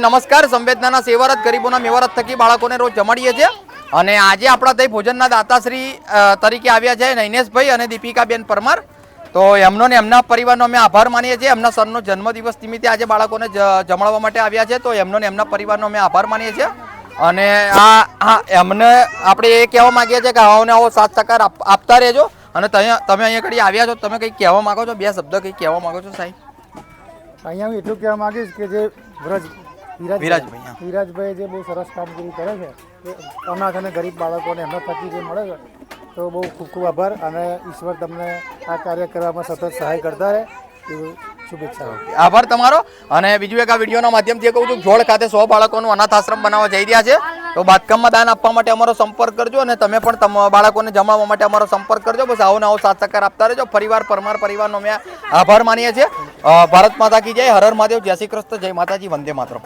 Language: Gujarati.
નમસ્કાર, સંવેદનાના સેવારત ગરીબોના મેવારત થકી બાળકોને રોજ જમાડીએ છીએ અને આજે આપણા તઈ ભોજનના દાતાશ્રી તરીકે આવ્યા છે નૈનેશભાઈ અને દીપિકાબેન પરમાર. તો એમનો ને એમના પરિવારનો અમે આભાર માનીએ છીએ. એમના સરનો જન્મદિવસ નિમિત્તે આજે બાળકોને જમાડવા માટે આવ્યા છે, તો એમનો ને એમના પરિવારનો અમે આભાર માનીએ છીએ. અને એમને આપણે એ કહેવા માંગીએ છીએ કે આવો ને આવો સાથ સહકાર આપતા રહેજો. અને તમે અહીંયા ઘડી આવ્યા છો, તમે કંઈક કહેવા માંગો છો? બે શબ્દ કંઈક કહેવા માંગો છો સાહેબ? અહીંયા હું એટલું કહેવા માંગીશ કે જે વિરાજભાઈ જે બહુ સરસ કામગીરી કરે છે, એ અનાથ અને ગરીબ બાળકોને એમના થકી જે મળે છે, તો બહુ ખૂબ ખૂબ આભાર. અને ઈશ્વર તમને આ કાર્ય કરવામાં સતત સહાય કરતા રહે એવું શુભેચ્છાઓ. આભાર તમારો. અને બીજું એક આ વિડીયોના માધ્યમથી કહું છું, જોડ ખાતે 100 બાળકોનું અનાથ આશ્રમ બનાવવા જઈ રહ્યા છે. તો બાંધકામમાં દાન આપવા માટે અમારો સંપર્ક કરજો અને તમે પણ બાળકોને જમાડવા માટે અમારો સંપર્ક કરજો. બસ આવો ને આવો સાથ સહકાર આપતા રહેજો. પરિવાર પરમાર પરિવારનો અમે આભાર માનીએ છીએ. ભારત માતા કી જય. હર હર મહાદેવ. જય શ્રી કૃષ્ણ. જય માતાજી. વંદે માતરમ.